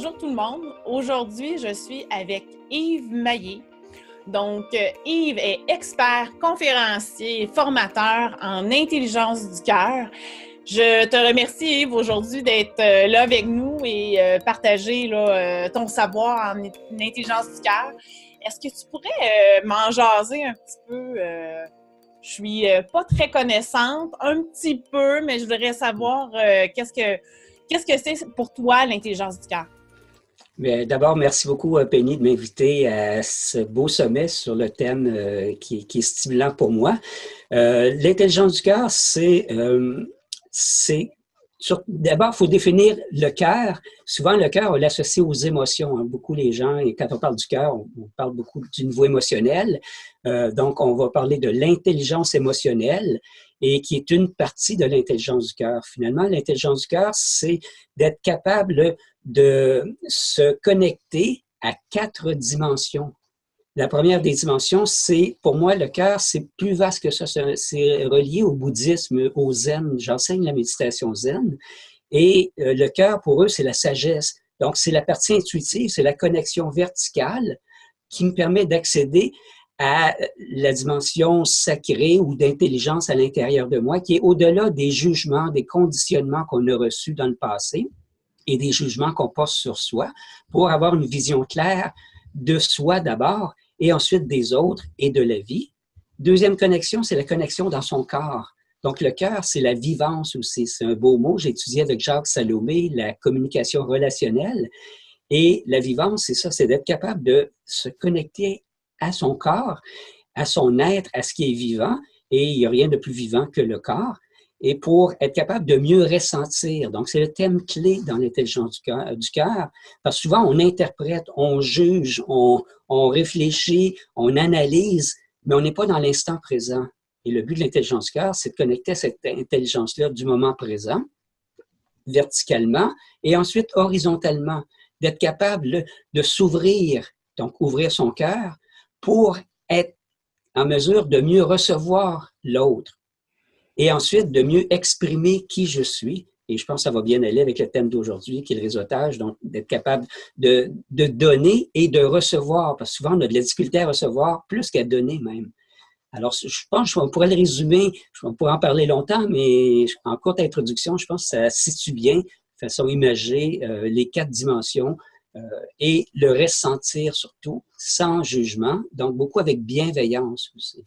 Bonjour tout le monde. Aujourd'hui, je suis avec Yves Maillé. Donc, Yves est expert, conférencier, formateur en intelligence du cœur. Je te remercie, Yves, aujourd'hui d'être là avec nous et partager ton savoir en intelligence du cœur. Est-ce que tu pourrais m'en jaser un petit peu? Je suis pas très connaissante, un petit peu, mais je voudrais savoir qu'est-ce que c'est pour toi l'intelligence du cœur? Mais d'abord, merci beaucoup, Penny, de m'inviter à ce beau sommet sur le thème qui est stimulant pour moi. L'intelligence du cœur, d'abord, il faut définir le cœur. Souvent, le cœur, on l'associe aux émotions. Hein. Beaucoup les gens, et quand on parle du cœur, on parle beaucoup du niveau émotionnel. Donc, on va parler de l'intelligence émotionnelle et qui est une partie de l'intelligence du cœur. Finalement, l'intelligence du cœur, c'est d'être capable de se connecter à 4 dimensions. La première des dimensions, c'est, pour moi, le cœur, c'est plus vaste que ça. C'est relié au bouddhisme, au zen. J'enseigne la méditation zen. Et le cœur, pour eux, c'est la sagesse. Donc, c'est la partie intuitive, c'est la connexion verticale qui me permet d'accéder à la dimension sacrée ou d'intelligence à l'intérieur de moi, qui est au-delà des jugements, des conditionnements qu'on a reçus dans le passé et des jugements qu'on porte sur soi, pour avoir une vision claire de soi d'abord, et ensuite des autres et de la vie. Deuxième connexion, c'est la connexion dans son corps. Donc, le cœur, c'est la vivance aussi. C'est un beau mot. J'ai étudié avec Jacques Salomé la communication relationnelle. Et la vivance, c'est ça, c'est d'être capable de se connecter à son corps, à son être, à ce qui est vivant. Et il n'y a rien de plus vivant que le corps. Et pour être capable de mieux ressentir. Donc, c'est le thème clé dans l'intelligence du cœur, parce que souvent, on interprète, on juge, on réfléchit, on analyse, mais on n'est pas dans l'instant présent. Et le but de l'intelligence du cœur, c'est de connecter cette intelligence-là du moment présent, verticalement, et ensuite horizontalement, d'être capable de s'ouvrir, donc ouvrir son cœur, pour être en mesure de mieux recevoir l'autre. Et ensuite, de mieux exprimer qui je suis. Et je pense que ça va bien aller avec le thème d'aujourd'hui, qui est le réseautage, donc d'être capable de donner et de recevoir, parce que souvent, on a de la difficulté à recevoir plus qu'à donner même. Alors, je pense qu'on pourrait le résumer, on pourrait en parler longtemps, mais en courte introduction, je pense que ça situe bien, de façon imagée, les 4 dimensions et le ressentir surtout, sans jugement, donc beaucoup avec bienveillance aussi.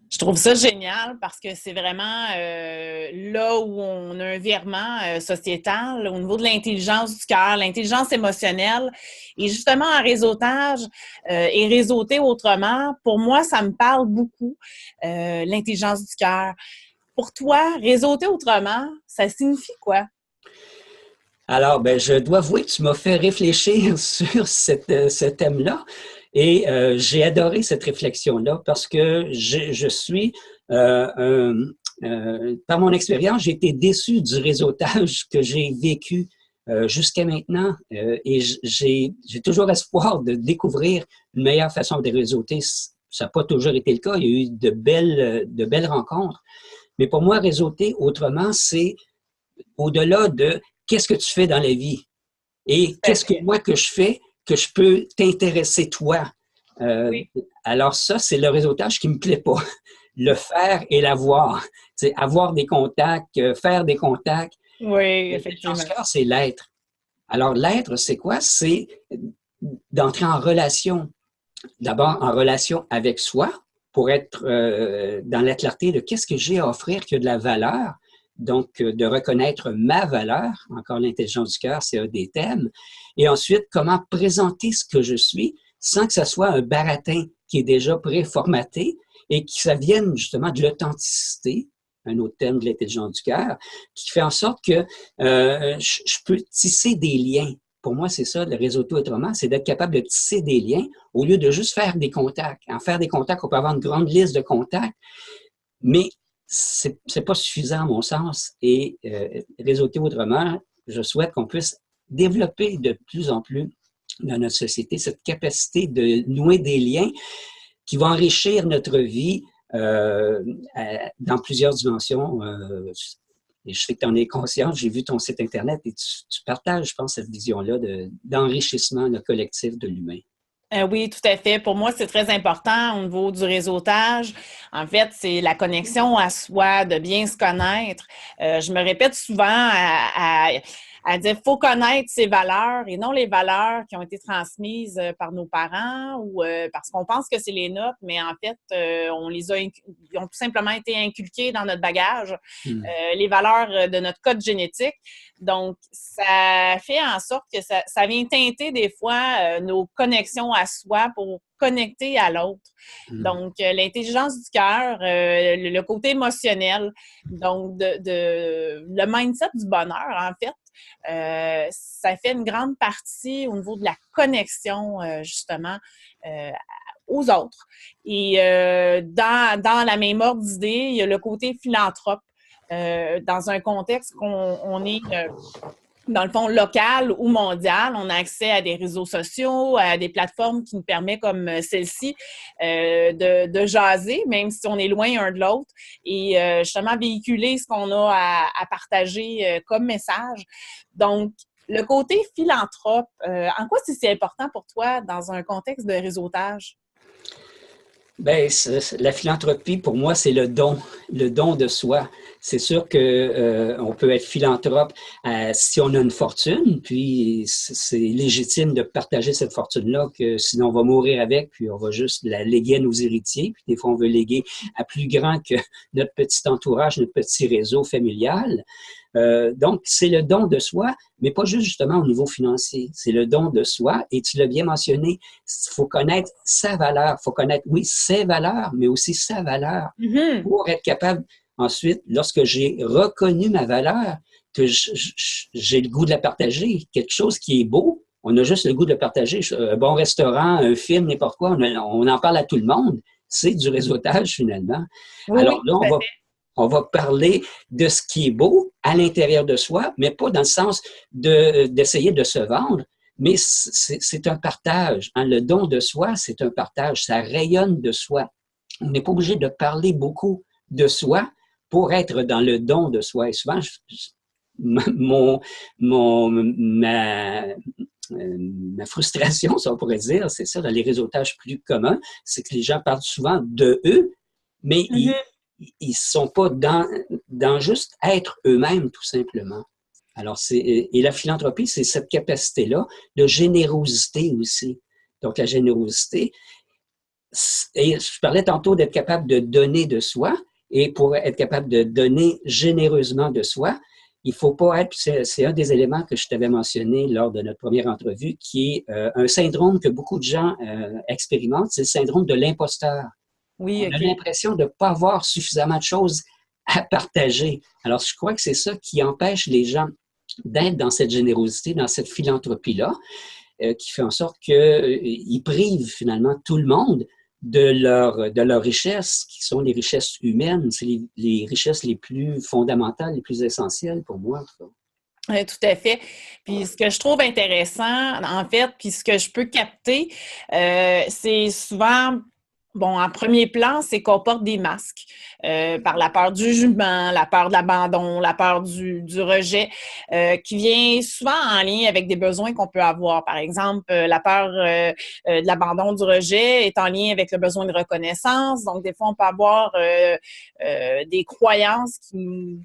Je trouve ça génial parce que c'est vraiment là où on a un virement sociétal au niveau de l'intelligence du cœur, l'intelligence émotionnelle. Et justement, en réseautage et réseauter autrement, pour moi, ça me parle beaucoup, l'intelligence du cœur. Pour toi, réseauter autrement, ça signifie quoi? Alors, je dois avouer que tu m'as fait réfléchir sur ce thème-là. Et j'ai adoré cette réflexion-là parce que je suis, par mon expérience, j'ai été déçu du réseautage que j'ai vécu jusqu'à maintenant. Et j'ai toujours espoir de découvrir une meilleure façon de réseauter. Ça n'a pas toujours été le cas. Il y a eu de belles rencontres. Mais pour moi, réseauter autrement, c'est au-delà de qu'est-ce que tu fais dans la vie et qu'est-ce que moi que je fais que je peux t'intéresser toi. Oui. Alors ça, c'est le réseautage qui me plaît pas. Le faire et l'avoir. C'est avoir des contacts, faire des contacts. Oui, effectivement. Dans ce cas, c'est l'être. Alors l'être, c'est quoi? C'est d'entrer en relation. D'abord en relation avec soi pour être dans la clarté de qu'est-ce que j'ai à offrir qui a de la valeur. Donc, de reconnaître ma valeur, encore l'intelligence du cœur, c'est un des thèmes. Et ensuite, comment présenter ce que je suis sans que ça soit un baratin qui est déjà préformaté et que ça vienne justement de l'authenticité, un autre thème de l'intelligence du cœur, qui fait en sorte que je peux tisser des liens. Pour moi, c'est ça, le réseauter autrement, c'est d'être capable de tisser des liens au lieu de juste faire des contacts. En faire des contacts, on peut avoir une grande liste de contacts, mais c'est pas suffisant à mon sens. Et réseauter autrement, je souhaite qu'on puisse développer de plus en plus dans notre société cette capacité de nouer des liens qui vont enrichir notre vie dans plusieurs dimensions, Et je sais que tu en es consciente, j'ai vu ton site Internet et tu partages, je pense, cette vision-là d'enrichissement collectif de l'humain. Oui, tout à fait. Pour moi, c'est très important au niveau du réseautage. En fait, c'est la connexion à soi, de bien se connaître. Je me répète souvent à dire faut connaître ses valeurs et non les valeurs qui ont été transmises par nos parents ou parce qu'on pense que c'est les nôtres, mais en fait, ils ont tout simplement été inculqués dans notre bagage, les valeurs de notre code génétique. Donc, ça fait en sorte que ça vient teinter des fois nos connexions à soi pour connecter à l'autre. Donc, l'intelligence du cœur, le côté émotionnel, donc le mindset du bonheur, en fait, ça fait une grande partie au niveau de la connexion, justement, aux autres. Et dans la même ordre d'idée, il y a le côté philanthrope. Dans un contexte qu'on est, dans le fond, local ou mondial, on a accès à des réseaux sociaux, à des plateformes qui nous permettent, comme celle-ci, de jaser, même si on est loin un de l'autre, et justement véhiculer ce qu'on a à partager comme message. Donc, le côté philanthrope, en quoi c'est important pour toi dans un contexte de réseautage? Bien, la philanthropie, pour moi, c'est le don de soi. C'est sûr que on peut être philanthrope si on a une fortune, puis c'est légitime de partager cette fortune-là, que sinon on va mourir avec, puis on va juste la léguer à nos héritiers. Puis des fois, on veut léguer à plus grand que notre petit entourage, notre petit réseau familial. Donc, c'est le don de soi, mais pas juste justement au niveau financier. C'est le don de soi, et tu l'as bien mentionné, il faut connaître sa valeur. Il faut connaître, oui, ses valeurs, mais aussi sa valeur pour être capable, ensuite, lorsque j'ai reconnu ma valeur, que j'ai le goût de la partager, quelque chose qui est beau, on a juste le goût de le partager. Un bon restaurant, un film, n'importe quoi, on en parle à tout le monde. C'est du réseautage, finalement. Oui, Alors oui, là, tout à fait. on va parler de ce qui est beau à l'intérieur de soi, mais pas dans le sens d'essayer de se vendre, mais c'est un partage. Hein. Le don de soi, c'est un partage. Ça rayonne de soi. On n'est pas obligé de parler beaucoup de soi pour être dans le don de soi. Et souvent, ma frustration, ça on pourrait dire, c'est ça, dans les réseautages plus communs, c'est que les gens parlent souvent de eux, mais ils sont pas dans juste être eux-mêmes, tout simplement. Alors, et la philanthropie, c'est cette capacité-là de générosité aussi. Donc, la générosité, et je parlais tantôt d'être capable de donner de soi, et pour être capable de donner généreusement de soi, il faut pas être, c'est un des éléments que je t'avais mentionné lors de notre première entrevue, qui est un syndrome que beaucoup de gens expérimentent, c'est le syndrome de l'imposteur. Oui, On a OK. l'impression de ne pas avoir suffisamment de choses à partager. Alors, je crois que c'est ça qui empêche les gens d'être dans cette générosité, dans cette philanthropie-là, qui fait en sorte qu'ils privent finalement tout le monde de leur richesse, qui sont les richesses humaines. C'est les richesses les plus fondamentales, les plus essentielles pour moi. Oui, tout à fait. Puis ce que je trouve intéressant, en fait, puis ce que je peux capter, c'est souvent, bon, en premier plan, c'est qu'on porte des masques par la peur du jugement, la peur de l'abandon, la peur du rejet, qui vient souvent en lien avec des besoins qu'on peut avoir. Par exemple, la peur de l'abandon, du rejet est en lien avec le besoin de reconnaissance. Donc, des fois, on peut avoir des croyances qui nous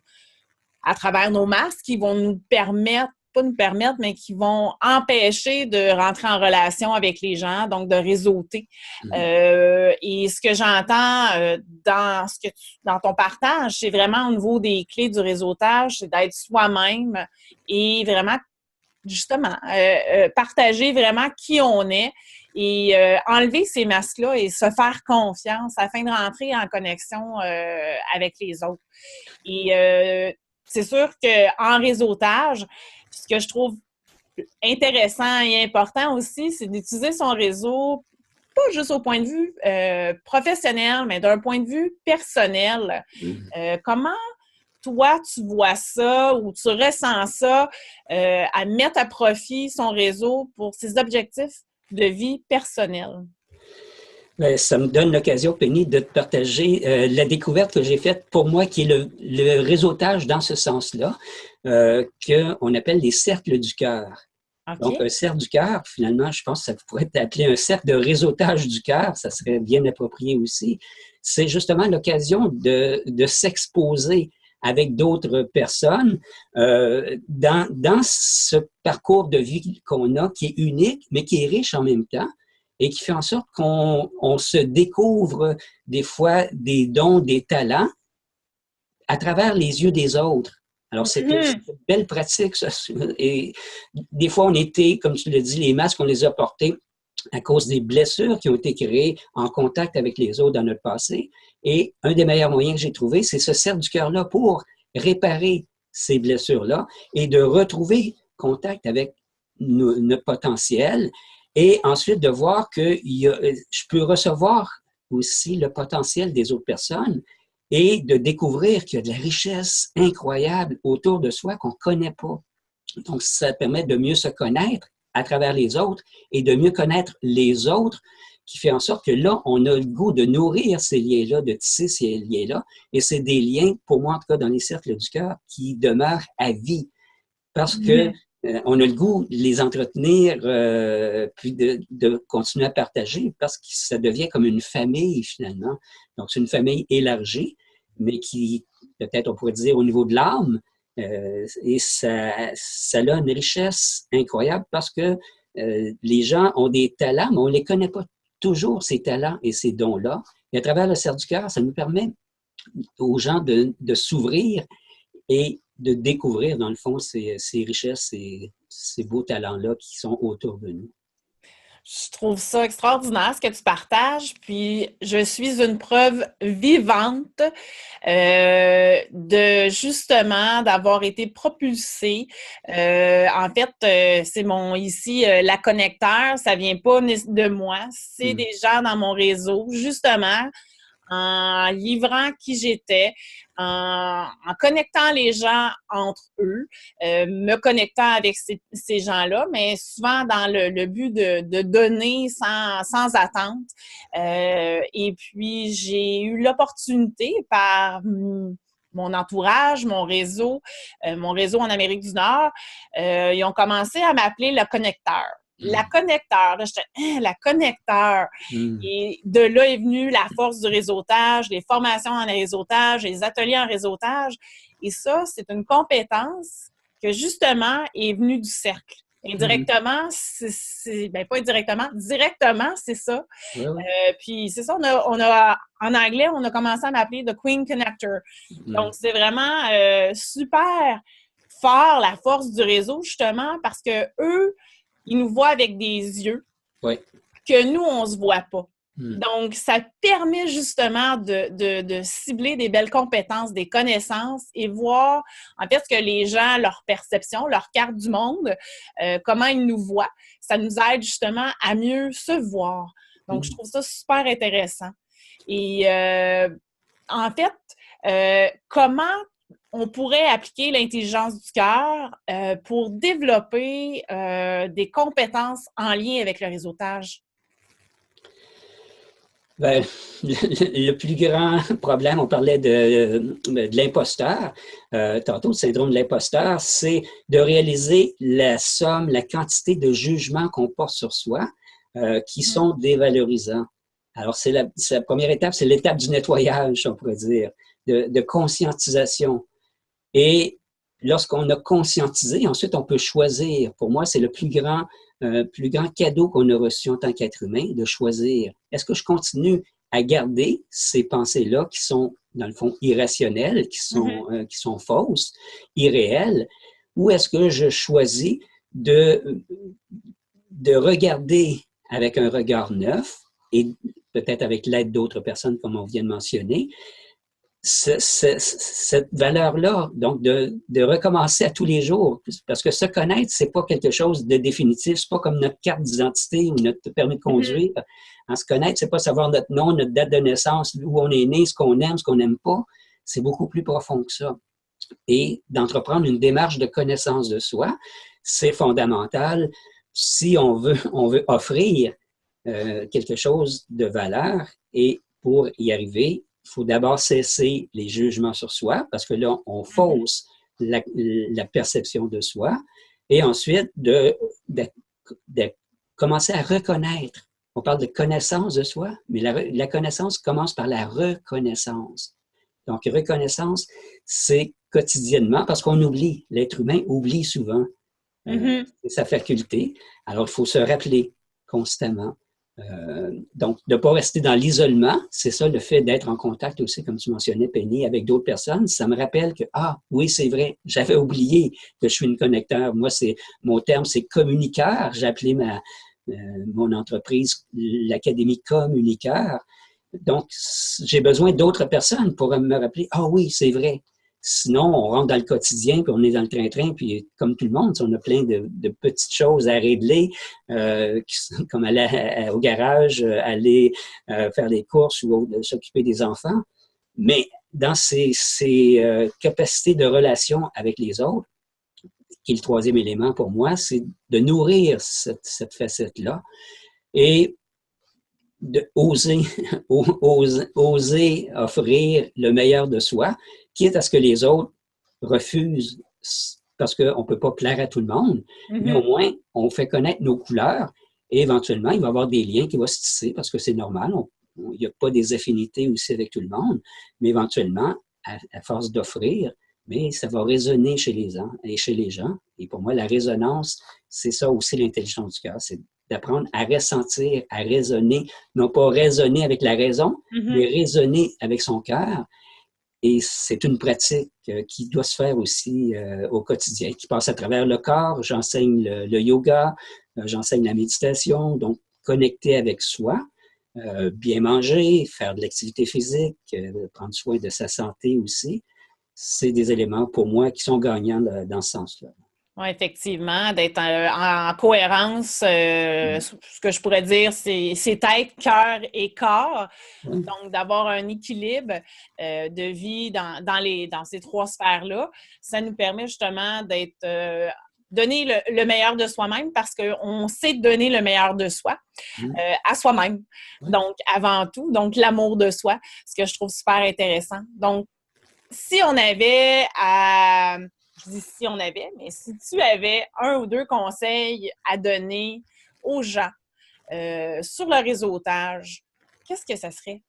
à travers nos masques qui vont nous permettre, pas nous permettre, mais qui vont empêcher de rentrer en relation avec les gens, donc de réseauter. Et ce que j'entends dans ton partage, c'est vraiment au niveau des clés du réseautage, c'est d'être soi-même et vraiment, justement, partager vraiment qui on est et enlever ces masques-là et se faire confiance afin de rentrer en connexion avec les autres. Et c'est sûr qu'en réseautage, ce que je trouve intéressant et important aussi, c'est d'utiliser son réseau, pas juste au point de vue professionnel, mais d'un point de vue personnel. Comment toi, tu vois ça ou tu ressens ça à mettre à profit son réseau pour ses objectifs de vie personnelle? Ben, ça me donne l'occasion, Penny, de te partager la découverte que j'ai faite pour moi, qui est le réseautage dans ce sens-là, qu'on appelle les cercles du cœur. Donc, OK. un cercle du cœur, finalement, je pense que ça pourrait être appelé un cercle de réseautage du cœur, ça serait bien approprié aussi. C'est justement l'occasion de s'exposer avec d'autres personnes dans ce parcours de vie qu'on a, qui est unique, mais qui est riche en même temps, et qui fait en sorte qu'on se découvre des fois des dons, des talents à travers les yeux des autres. Alors, c'est une belle pratique, ça. Et des fois, on était, comme tu l'as dit, les masques, on les a portés à cause des blessures qui ont été créées en contact avec les autres dans notre passé. Et un des meilleurs moyens que j'ai trouvé, c'est ce cercle du cœur-là pour réparer ces blessures-là et de retrouver contact avec notre potentiel et ensuite de voir que je peux recevoir aussi le potentiel des autres personnes et de découvrir qu'il y a de la richesse incroyable autour de soi qu'on ne connaît pas. Donc, ça permet de mieux se connaître à travers les autres et de mieux connaître les autres, qui fait en sorte que là, on a le goût de nourrir ces liens-là, de tisser ces liens-là. Et c'est des liens, pour moi en tout cas, dans les cercles du cœur, qui demeurent à vie. Parce que on a le goût de les entretenir, puis de continuer à partager, parce que ça devient comme une famille, finalement. Donc, c'est une famille élargie, mais qui, peut-être on pourrait dire, au niveau de l'âme, et ça a une richesse incroyable parce que les gens ont des talents, mais on ne les connaît pas toujours, ces talents et ces dons-là. Et à travers le cercle du cœur, ça nous permet aux gens de s'ouvrir et de découvrir, dans le fond, ces richesses, ces beaux talents-là qui sont autour de nous. Je trouve ça extraordinaire ce que tu partages, puis je suis une preuve vivante de justement d'avoir été propulsée. En fait, c'est la connecteur, ça vient pas de moi, c'est des gens dans mon réseau, justement, en livrant qui j'étais, en connectant les gens entre eux, me connectant avec ces gens-là, mais souvent dans le but de donner sans attente. Et puis, j'ai eu l'opportunité par mon entourage, mon réseau en Amérique du Nord, ils ont commencé à m'appeler le connecteur. La connecteur, là, j'étais, la connecteur. Et de là est venue la force du réseautage, les formations en réseautage, les ateliers en réseautage. Et ça, c'est une compétence que, justement, est venue du cercle. Indirectement, pas indirectement, directement, c'est ça. Ouais, ouais. Puis c'est ça, en anglais, on a commencé à m'appeler The Queen Connector. Donc, c'est vraiment super fort, la force du réseau, justement, parce que eux, ils nous voient avec des yeux que nous, on ne se voit pas. Donc, ça permet justement de cibler des belles compétences, des connaissances et voir, en fait, ce que les gens, leur perception, leur carte du monde, comment ils nous voient. Ça nous aide justement à mieux se voir. Donc, je trouve ça super intéressant. Et en fait, comment on pourrait appliquer l'intelligence du cœur pour développer des compétences en lien avec le réseautage? Ben, le plus grand problème, on parlait de l'imposteur, tantôt le syndrome de l'imposteur, c'est de réaliser la somme, la quantité de jugements qu'on porte sur soi qui sont dévalorisants. Alors, c'est la première étape, c'est l'étape du nettoyage, on pourrait dire, de conscientisation. Et lorsqu'on a conscientisé, ensuite, on peut choisir. Pour moi, c'est le plus grand cadeau qu'on a reçu en tant qu'être humain, de choisir. Est-ce que je continue à garder ces pensées-là qui sont, dans le fond, irrationnelles, qui sont fausses, irréelles, ou est-ce que je choisis de regarder avec un regard neuf et peut-être avec l'aide d'autres personnes, comme on vient de mentionner, cette valeur-là, donc de recommencer à tous les jours, parce que se connaître, c'est pas quelque chose de définitif, c'est pas comme notre carte d'identité ou notre permis de conduire. En se connaître, c'est pas savoir notre nom, notre date de naissance, où on est né, ce qu'on aime, ce qu'on n'aime pas. C'est beaucoup plus profond que ça. Et d'entreprendre une démarche de connaissance de soi, c'est fondamental si on veut offrir quelque chose de valeur. Et pour y arriver, il faut d'abord cesser les jugements sur soi, parce que là, on fausse la perception de soi. Et ensuite, de commencer à reconnaître. On parle de connaissance de soi, mais la connaissance commence par la reconnaissance. Donc, reconnaissance, c'est quotidiennement, parce qu'on oublie, l'être humain oublie souvent sa faculté. Alors, il faut se rappeler constamment. Donc, de ne pas rester dans l'isolement, c'est ça le fait d'être en contact aussi, comme tu mentionnais, Penny, avec d'autres personnes. Ça me rappelle que, ah, oui, c'est vrai, j'avais oublié que je suis une connecteur. Moi, mon terme, c'est communiqueur. J'ai appelé mon entreprise l'Académie Communiqueur. Donc, j'ai besoin d'autres personnes pour me rappeler, ah oui, c'est vrai. Sinon, on rentre dans le quotidien, puis on est dans le train-train, puis comme tout le monde, on a plein de petites choses à régler, comme aller au garage, aller faire les courses ou s'occuper des enfants. Mais dans ces capacités de relation avec les autres, qui est le troisième élément pour moi, c'est de nourrir cette facette-là et oser offrir le meilleur de soi, quitte à ce que les autres refusent, parce qu'on ne peut pas plaire à tout le monde, mais au moins, on fait connaître nos couleurs et éventuellement, il va y avoir des liens qui vont se tisser parce que c'est normal. Il n'y a pas des affinités aussi avec tout le monde, mais éventuellement, à force d'offrir, mais ça va résonner chez les gens. Et pour moi, la résonance, c'est ça aussi l'intelligence du cœur, c'est d'apprendre à ressentir, à raisonner, non pas raisonner avec la raison, mais raisonner avec son cœur. Et c'est une pratique qui doit se faire aussi au quotidien, qui passe à travers le corps. J'enseigne le yoga, j'enseigne la méditation, donc connecter avec soi, bien manger, faire de l'activité physique, prendre soin de sa santé aussi. C'est des éléments pour moi qui sont gagnants dans ce sens-là. Oui, effectivement, d'être en cohérence, ce que je pourrais dire, c'est tête, cœur et corps. Donc, d'avoir un équilibre de vie dans ces trois sphères-là, ça nous permet justement d'être donner le meilleur de soi-même parce qu'on sait donner le meilleur de soi à soi-même. Donc, avant tout, donc l'amour de soi, ce que je trouve super intéressant. Donc, si on avait à... Je dis si on avait, mais si tu avais un ou deux conseils à donner aux gens sur le réseautage, qu'est-ce que ça serait?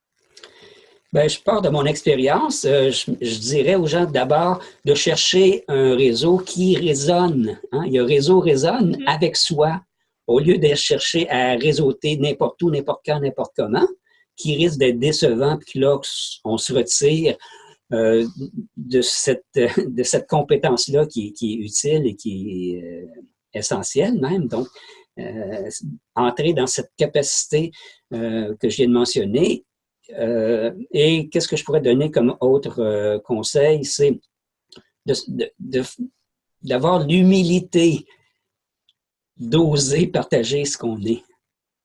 Bien, je pars de mon expérience. Je dirais aux gens d'abord de chercher un réseau qui résonne. Hein? Il y a un réseau résonne avec soi, au lieu de chercher à réseauter n'importe où, n'importe quand, n'importe comment, qui risque d'être décevant, puis là, on se retire de cette compétence-là qui est utile et qui est essentielle même. Donc, entrer dans cette capacité que je viens de mentionner. Et qu'est-ce que je pourrais donner comme autre conseil? C'est d'avoir l'humilité d'oser partager ce qu'on est.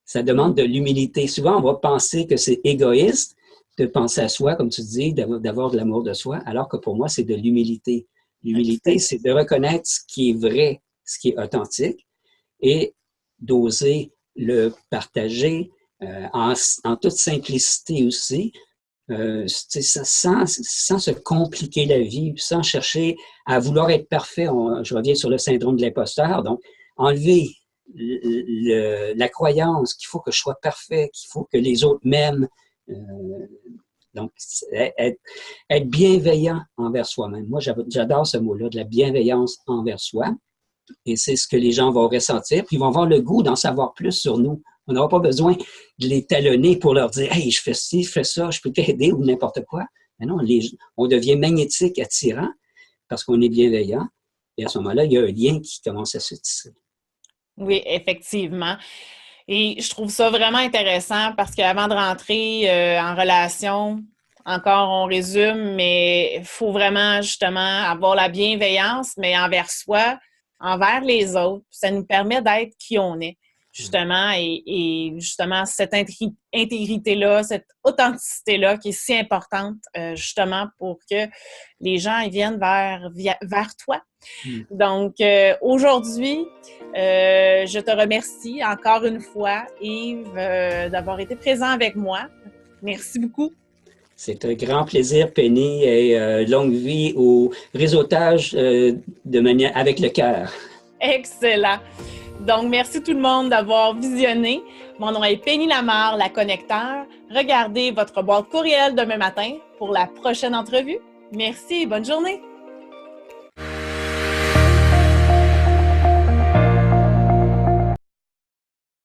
Ça demande de l'humilité. Souvent, on va penser que c'est égoïste de penser à soi, comme tu dis, d'avoir de l'amour de soi, alors que pour moi, c'est de l'humilité. L'humilité, c'est de reconnaître ce qui est vrai, ce qui est authentique, et d'oser le partager en toute simplicité aussi, sans se compliquer la vie, sans chercher à vouloir être parfait. Je reviens sur le syndrome de l'imposteur. Donc, enlever la croyance qu'il faut que je sois parfait, qu'il faut que les autres m'aiment. Donc, être bienveillant envers soi-même. Moi, j'adore ce mot-là, de la bienveillance envers soi. Et c'est ce que les gens vont ressentir. Puis ils vont avoir le goût d'en savoir plus sur nous. On n'aura pas besoin de les talonner pour leur dire « Hey, je fais ci, je fais ça, je peux t'aider » ou n'importe quoi. Mais non, on devient magnétique, attirant, parce qu'on est bienveillant. Et à ce moment-là, il y a un lien qui commence à se tisser. Oui, effectivement. Et je trouve ça vraiment intéressant parce qu'avant de rentrer en relation, encore on résume, mais il faut vraiment justement avoir la bienveillance, mais envers soi, envers les autres. Ça nous permet d'être qui on est. justement, et justement cette intégrité-là, cette authenticité-là qui est si importante, justement, pour que les gens ils viennent vers toi. Donc, aujourd'hui, je te remercie encore une fois, Yves, d'avoir été présent avec moi. Merci beaucoup. C'est un grand plaisir, Penny, et longue vie au réseautage avec le cœur. Excellent. Donc, merci tout le monde d'avoir visionné. Mon nom est Penny Lamarre, la connecteur. Regardez votre boîte courriel demain matin pour la prochaine entrevue. Merci et bonne journée.